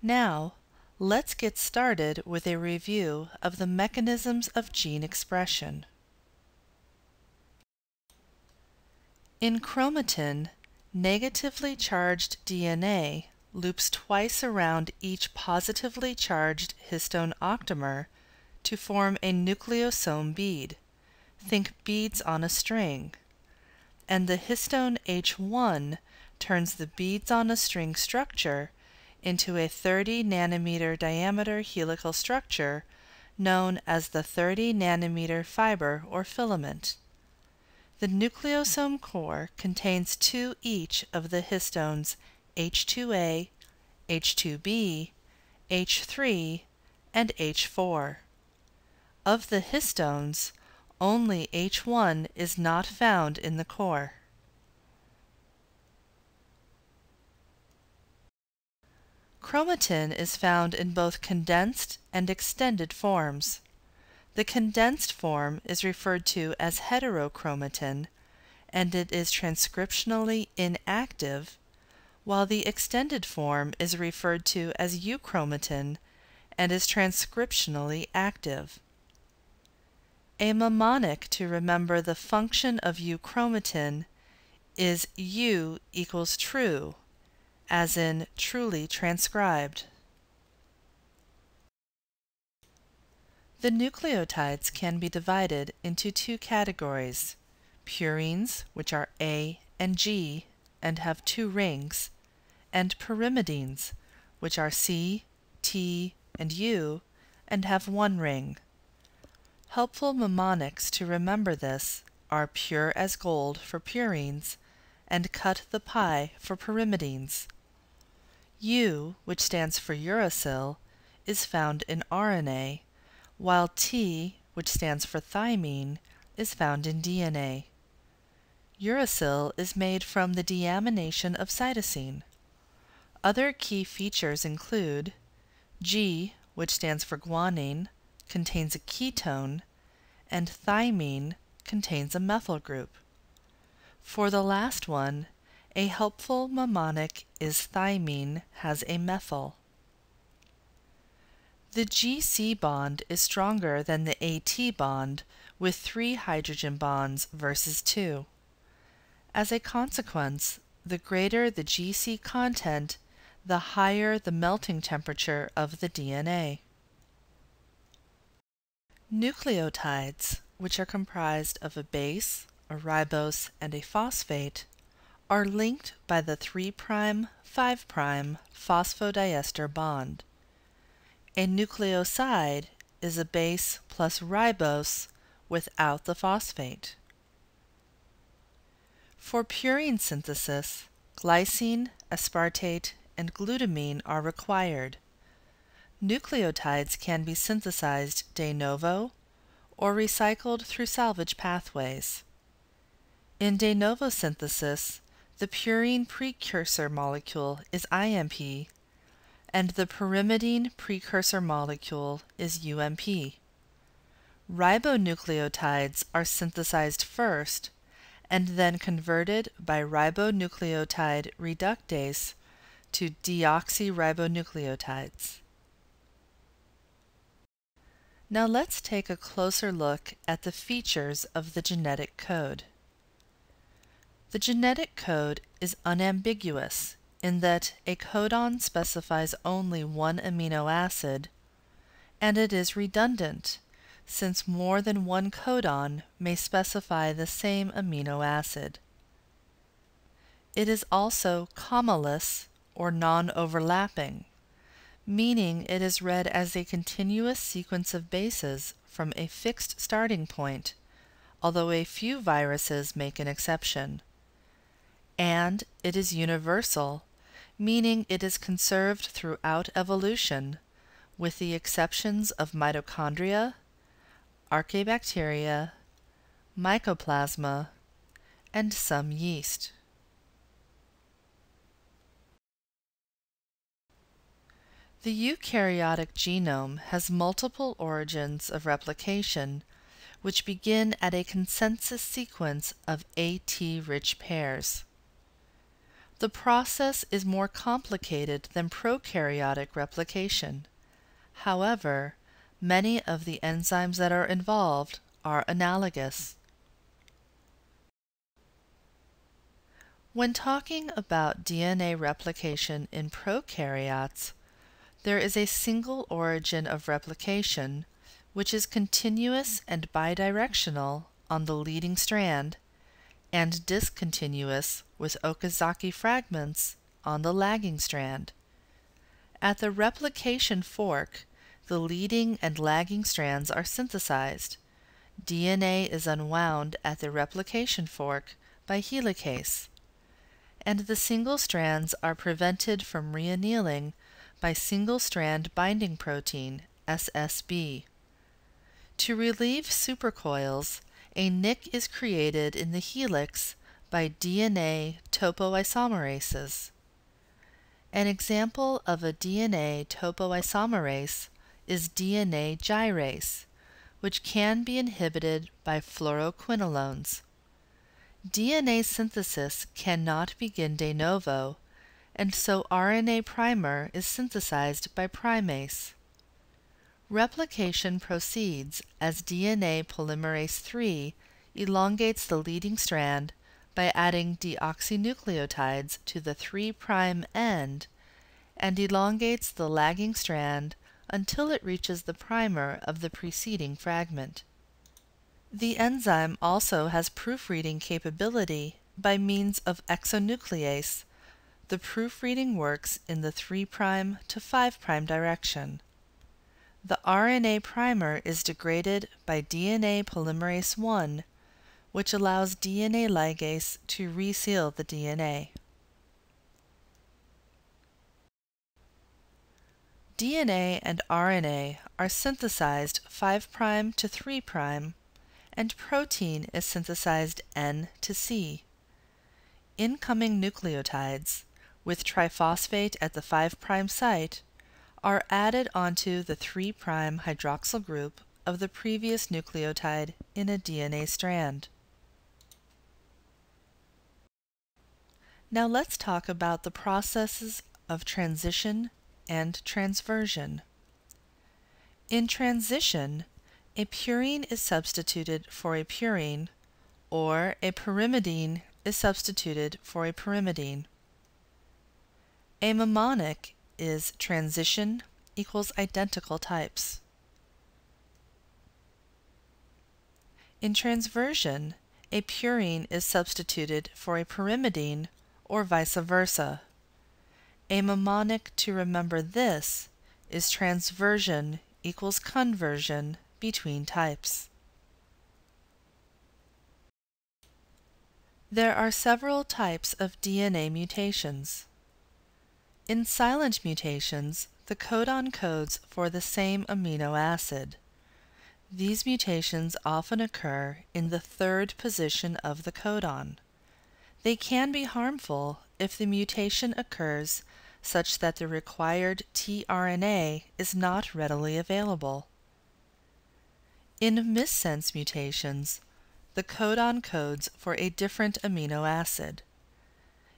Now, let's get started with a review of the mechanisms of gene expression. In chromatin, negatively charged DNA loops twice around each positively charged histone octamer to form a nucleosome bead. Think beads on a string. And the histone H1 turns the beads on a string structure into a 30 nanometer diameter helical structure known as the 30 nanometer fiber or filament. The nucleosome core contains two each of the histones H2A, H2B, H3, and H4. Of the histones, only H1 is not found in the core. Chromatin is found in both condensed and extended forms. The condensed form is referred to as heterochromatin, and it is transcriptionally inactive, while the extended form is referred to as euchromatin and is transcriptionally active. A mnemonic to remember the function of euchromatin is U equals true, as in truly transcribed. The nucleotides can be divided into two categories: purines, which are A and G and have two rings, and pyrimidines, which are C, T, and U and have one ring. Helpful mnemonics to remember this are pure as gold for purines and cut the pie for pyrimidines. U, which stands for uracil, is found in RNA, while T, which stands for thymine, is found in DNA. Uracil is made from the deamination of cytosine. Other key features include G, which stands for guanine, contains a ketone, and thymine contains a methyl group. For the last one, a helpful mnemonic is thymine has a methyl. The GC bond is stronger than the AT bond with 3 hydrogen bonds versus 2. As a consequence, the greater the GC content, the higher the melting temperature of the DNA. Nucleotides, which are comprised of a base, a ribose, and a phosphate, are linked by the 3', 5' phosphodiester bond. A nucleoside is a base plus ribose without the phosphate. For purine synthesis, glycine, aspartate, and glutamine are required. Nucleotides can be synthesized de novo or recycled through salvage pathways. In de novo synthesis, the purine precursor molecule is IMP, and the pyrimidine precursor molecule is UMP. Ribonucleotides are synthesized first and then converted by ribonucleotide reductase to deoxyribonucleotides. Now let's take a closer look at the features of the genetic code. The genetic code is unambiguous in that a codon specifies only one amino acid, and it is redundant, since more than one codon may specify the same amino acid. It is also commaless or non-overlapping, meaning it is read as a continuous sequence of bases from a fixed starting point, although a few viruses make an exception. And it is universal, meaning it is conserved throughout evolution, with the exceptions of mitochondria, archaebacteria, mycoplasma, and some yeast. The eukaryotic genome has multiple origins of replication, which begin at a consensus sequence of AT-rich pairs. The process is more complicated than prokaryotic replication. However, many of the enzymes that are involved are analogous. When talking about DNA replication in prokaryotes, there is a single origin of replication, which is continuous and bidirectional on the leading strand, and discontinuous with Okazaki fragments on the lagging strand. At the replication fork, the leading and lagging strands are synthesized. DNA is unwound at the replication fork by helicase, and the single strands are prevented from reannealing by single-strand binding protein, SSB. To relieve supercoils, a nick is created in the helix by DNA topoisomerases. An example of a DNA topoisomerase is DNA gyrase, which can be inhibited by fluoroquinolones. DNA synthesis cannot begin de novo, and so RNA primer is synthesized by primase. Replication proceeds as DNA polymerase III elongates the leading strand by adding deoxynucleotides to the 3' end and elongates the lagging strand until it reaches the primer of the preceding fragment. The enzyme also has proofreading capability by means of exonuclease. The proofreading works in the 3' to 5' direction. The RNA primer is degraded by DNA polymerase I, which allows DNA ligase to reseal the DNA. DNA and RNA are synthesized 5' to 3', and protein is synthesized N to C. Incoming nucleotides, with triphosphate at the 5' site, are added onto the 3' hydroxyl group of the previous nucleotide in a DNA strand. Now let's talk about the processes of transition and transversion. In transition, a purine is substituted for a purine, or a pyrimidine is substituted for a pyrimidine. A mnemonic is transition equals identical types. In transversion, a purine is substituted for a pyrimidine or vice versa. A mnemonic to remember this is transversion equals conversion between types. There are several types of DNA mutations. In silent mutations, the codon codes for the same amino acid. These mutations often occur in the third position of the codon. They can be harmful if the mutation occurs such that the required tRNA is not readily available. In missense mutations, the codon codes for a different amino acid.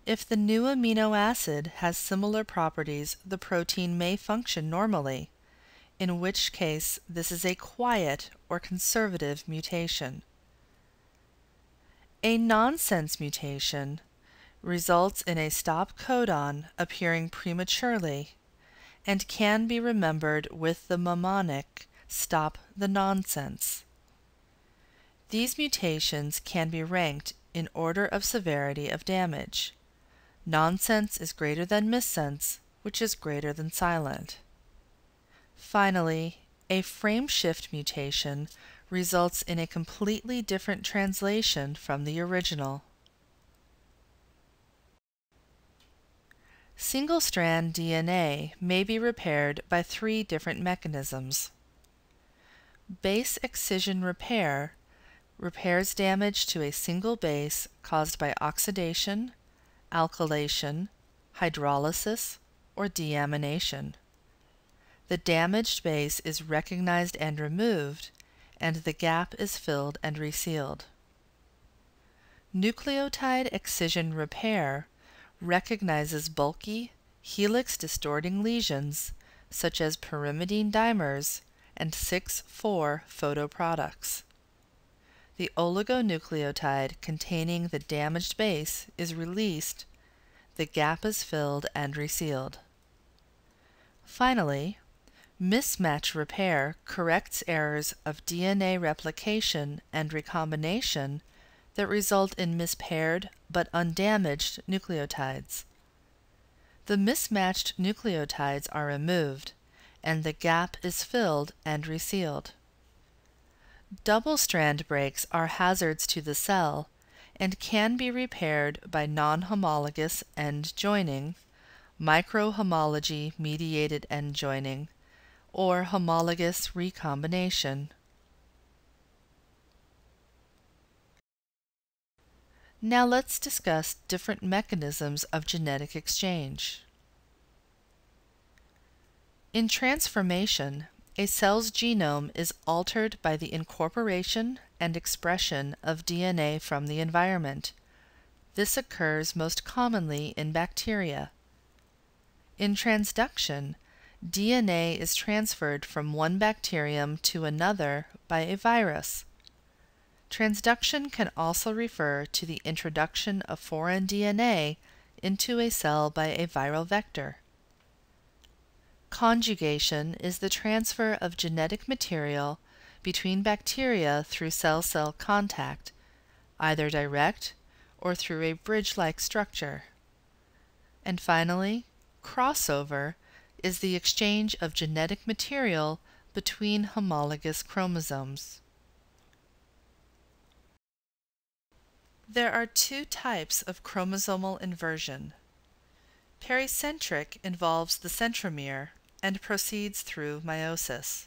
If the new amino acid has similar properties, the protein may function normally, in which case this is a quiet or conservative mutation. A nonsense mutation results in a stop codon appearing prematurely and can be remembered with the mnemonic "stop the nonsense." These mutations can be ranked in order of severity of damage. Nonsense is greater than missense, which is greater than silent. Finally, a frameshift mutation results in a completely different translation from the original. Single-strand DNA may be repaired by 3 different mechanisms. Base excision repair repairs damage to a single base caused by oxidation, alkylation, hydrolysis, or deamination. The damaged base is recognized and removed, and the gap is filled and resealed. Nucleotide excision repair recognizes bulky, helix-distorting lesions such as pyrimidine dimers and 6,4 photoproducts. The oligonucleotide containing the damaged base is released, the gap is filled and resealed. Finally, mismatch repair corrects errors of DNA replication and recombination that result in mispaired but undamaged nucleotides. The mismatched nucleotides are removed, and the gap is filled and resealed. Double-strand breaks are hazards to the cell and can be repaired by non-homologous end joining, microhomology-mediated end joining, or homologous recombination. Now let's discuss different mechanisms of genetic exchange. In transformation, a cell's genome is altered by the incorporation and expression of DNA from the environment. This occurs most commonly in bacteria. In transduction, DNA is transferred from one bacterium to another by a virus. Transduction can also refer to the introduction of foreign DNA into a cell by a viral vector. Conjugation is the transfer of genetic material between bacteria through cell-cell contact, either direct or through a bridge-like structure. And finally, crossover is the exchange of genetic material between homologous chromosomes. There are two types of chromosomal inversion. Pericentric involves the centromere and proceeds through meiosis.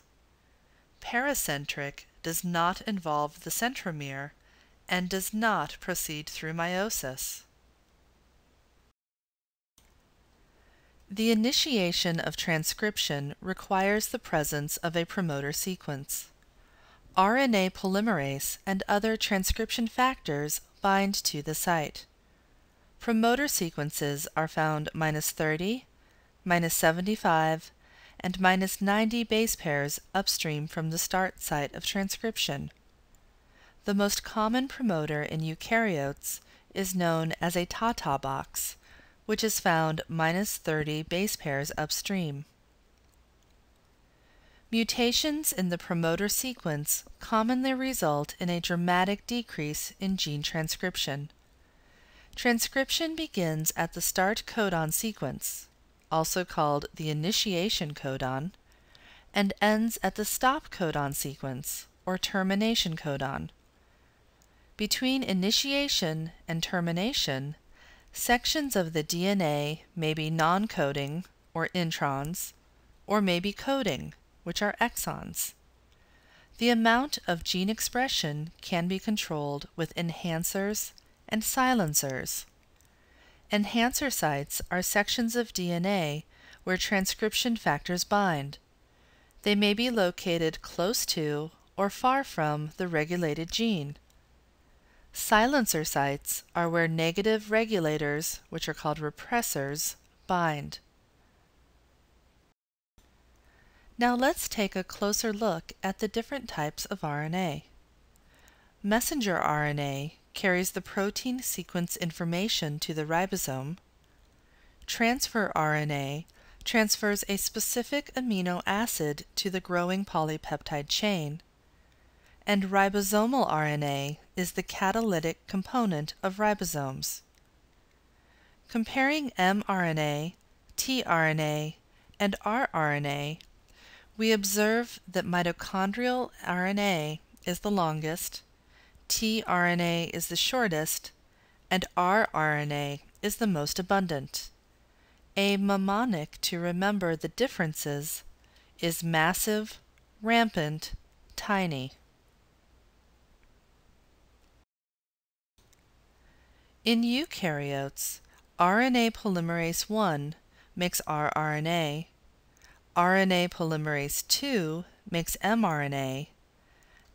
Paracentric does not involve the centromere and does not proceed through meiosis. The initiation of transcription requires the presence of a promoter sequence. RNA polymerase and other transcription factors bind to the site. Promoter sequences are found -30, -75, and -90 base pairs upstream from the start site of transcription. The most common promoter in eukaryotes is known as a Tata box, which is found -30 base pairs upstream. Mutations in the promoter sequence commonly result in a dramatic decrease in gene transcription. Transcription begins at the start codon sequence, also called the initiation codon, and ends at the stop codon sequence, or termination codon. Between initiation and termination, sections of the DNA may be non-coding, or introns, or may be coding, which are exons. The amount of gene expression can be controlled with enhancers and silencers. Enhancer sites are sections of DNA where transcription factors bind. They may be located close to or far from the regulated gene. Silencer sites are where negative regulators, which are called repressors, bind. Now let's take a closer look at the different types of RNA. Messenger RNA carries the protein sequence information to the ribosome. Transfer RNA transfers a specific amino acid to the growing polypeptide chain. And ribosomal RNA is the catalytic component of ribosomes. Comparing mRNA, tRNA, and rRNA, we observe that mitochondrial RNA is the longest, tRNA is the shortest, and rRNA is the most abundant. A mnemonic to remember the differences is massive, rampant, tiny. In eukaryotes, RNA polymerase I makes rRNA, RNA polymerase II makes mRNA,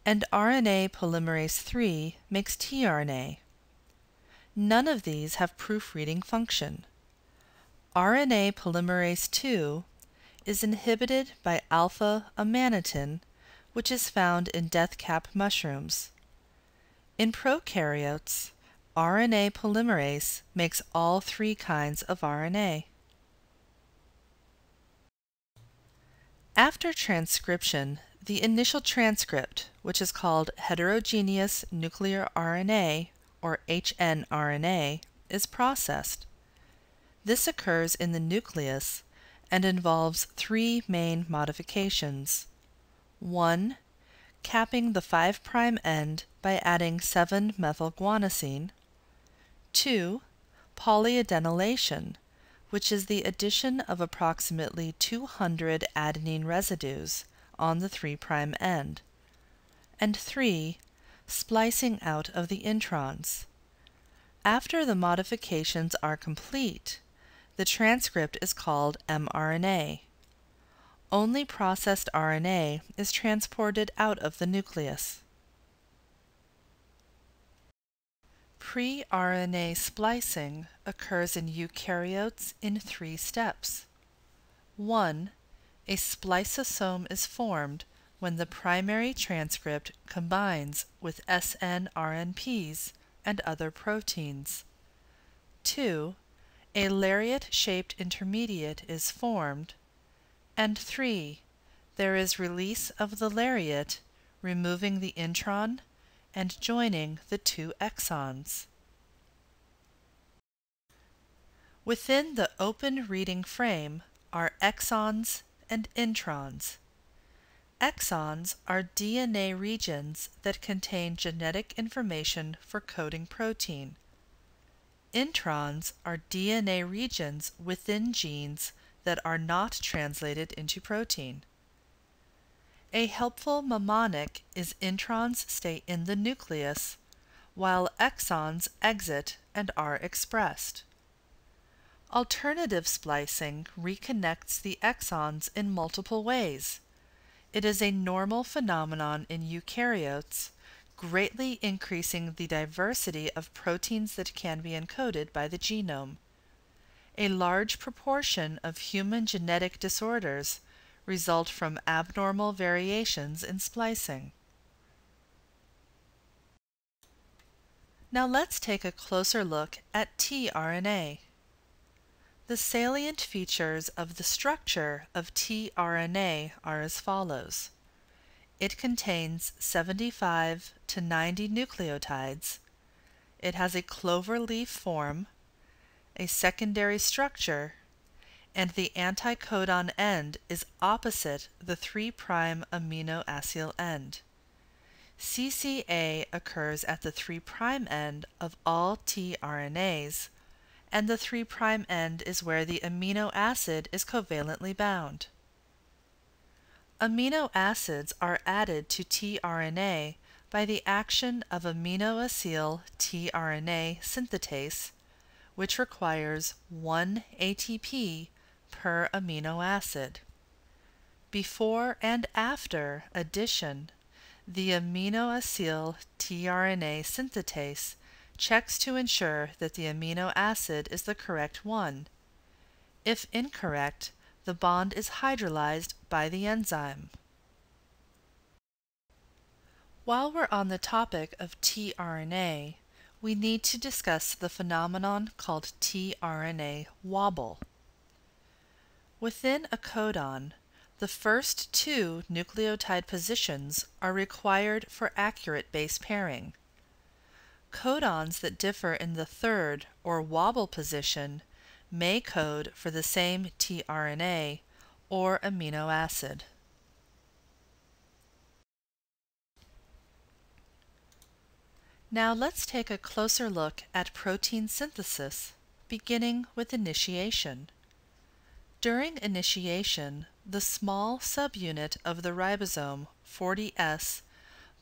and RNA polymerase III makes tRNA. None of these have proofreading function. RNA polymerase II is inhibited by alpha-amanitin, which is found in deathcap mushrooms. In prokaryotes, RNA polymerase makes all three kinds of RNA. After transcription, the initial transcript, which is called heterogeneous nuclear RNA, or hnRNA, is processed. This occurs in the nucleus and involves three main modifications. 1. Capping the 5' end by adding 7-methylguanosine. 2. Polyadenylation, which is the addition of approximately 200 adenine residues on the 3' end. And 3. Splicing out of the introns. After the modifications are complete, the transcript is called mRNA. Only processed RNA is transported out of the nucleus. Pre-RNA splicing occurs in eukaryotes in 3 steps. 1. A spliceosome is formed when the primary transcript combines with snRNPs and other proteins. 2. A lariat-shaped intermediate is formed. And 3. There is release of the lariat, removing the intron and joining the 2 exons. Within the open reading frame are exons and introns. Exons are DNA regions that contain genetic information for coding protein. Introns are DNA regions within genes that are not translated into protein. A helpful mnemonic is introns stay in the nucleus, while exons exit and are expressed. Alternative splicing reconnects the exons in multiple ways. It is a normal phenomenon in eukaryotes, greatly increasing the diversity of proteins that can be encoded by the genome. A large proportion of human genetic disorders result from abnormal variations in splicing. Now let's take a closer look at tRNA. The salient features of the structure of tRNA are as follows. It contains 75 to 90 nucleotides. It has a clover leaf form, a secondary structure, and the anticodon end is opposite the 3' aminoacyl end. CCA occurs at the 3' end of all tRNAs, and the 3' end is where the amino acid is covalently bound. Amino acids are added to tRNA by the action of aminoacyl tRNA synthetase, which requires 1 ATP per amino acid. Before and after addition, the aminoacyl tRNA synthetase checks to ensure that the amino acid is the correct one. If incorrect, the bond is hydrolyzed by the enzyme. While we're on the topic of tRNA, we need to discuss the phenomenon called tRNA wobble. Within a codon, the first 2 nucleotide positions are required for accurate base pairing. Codons that differ in the 3rd or wobble position may code for the same tRNA or amino acid. Now let's take a closer look at protein synthesis, beginning with initiation. During initiation, the small subunit of the ribosome, 40S,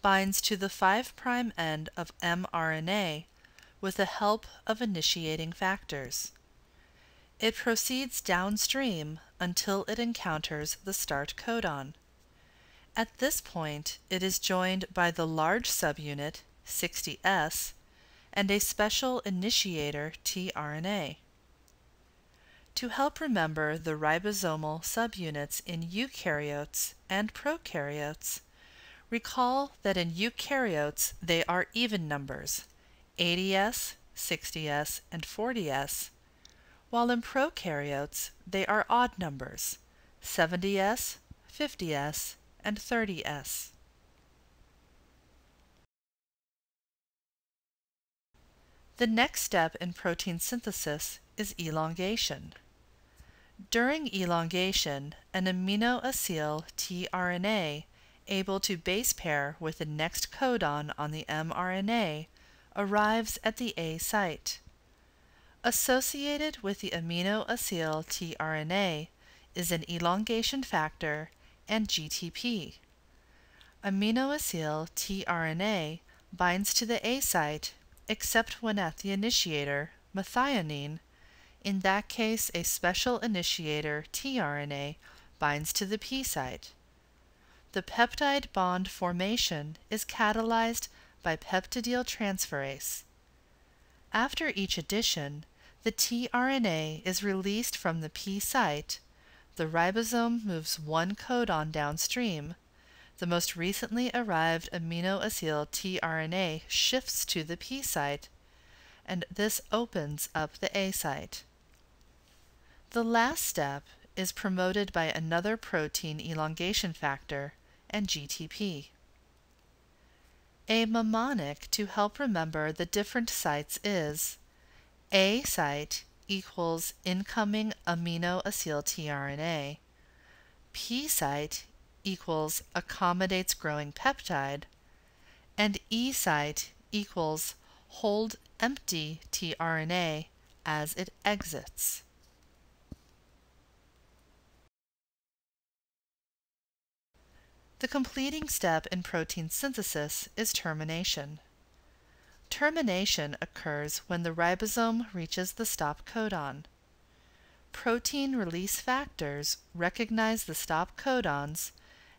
binds to the 5' end of mRNA with the help of initiating factors. It proceeds downstream until it encounters the start codon. At this point, it is joined by the large subunit, 60S, and a special initiator tRNA. To help remember the ribosomal subunits in eukaryotes and prokaryotes, recall that in eukaryotes they are even numbers, 80S, 60S, and 40S, while in prokaryotes they are odd numbers, 70S, 50S, and 30S. The next step in protein synthesis is elongation. During elongation, an aminoacyl tRNA able to base pair with the next codon on the mRNA arrives at the A site. Associated with the aminoacyl tRNA is an elongation factor and GTP. Aminoacyl tRNA binds to the A site except when at the initiator, methionine. In that case, a special initiator tRNA binds to the P site. The peptide bond formation is catalyzed by peptidyltransferase. After each addition, the tRNA is released from the P site. The ribosome moves one codon downstream. The most recently arrived aminoacyl tRNA shifts to the P site, and this opens up the A site. The last step is promoted by another protein elongation factor and GTP. A mnemonic to help remember the different sites is A site equals incoming aminoacyl tRNA, P site equals accommodates growing peptide, and E site equals hold empty tRNA as it exits. The completing step in protein synthesis is termination. Termination occurs when the ribosome reaches the stop codon. Protein release factors recognize the stop codons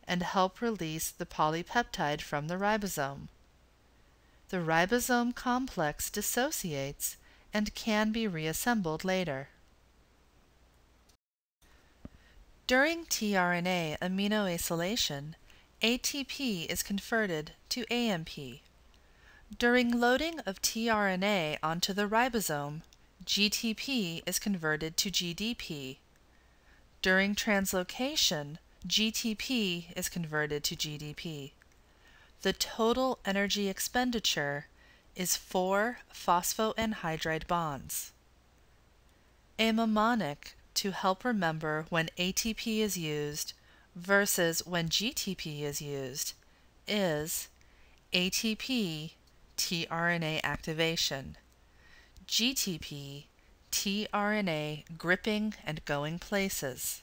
and help release the polypeptide from the ribosome. The ribosome complex dissociates and can be reassembled later. During tRNA aminoacylation, ATP is converted to AMP. During loading of tRNA onto the ribosome, GTP is converted to GDP. During translocation, GTP is converted to GDP. The total energy expenditure is 4 phosphoanhydride bonds. A mnemonic to help remember when ATP is used versus when GTP is used is ATP tRNA activation, GTP tRNA gripping and going places.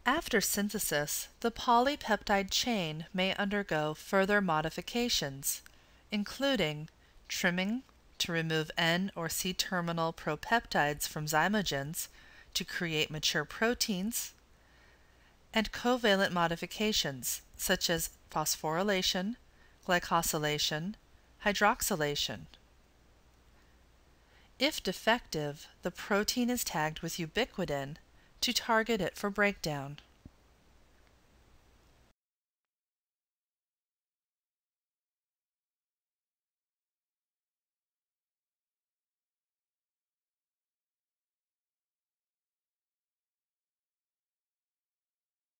After synthesis, the polypeptide chain may undergo further modifications, including trimming to remove N or C-terminal propeptides from zymogens to create mature proteins, and covalent modifications such as phosphorylation, glycosylation, hydroxylation. If defective, the protein is tagged with ubiquitin to target it for breakdown.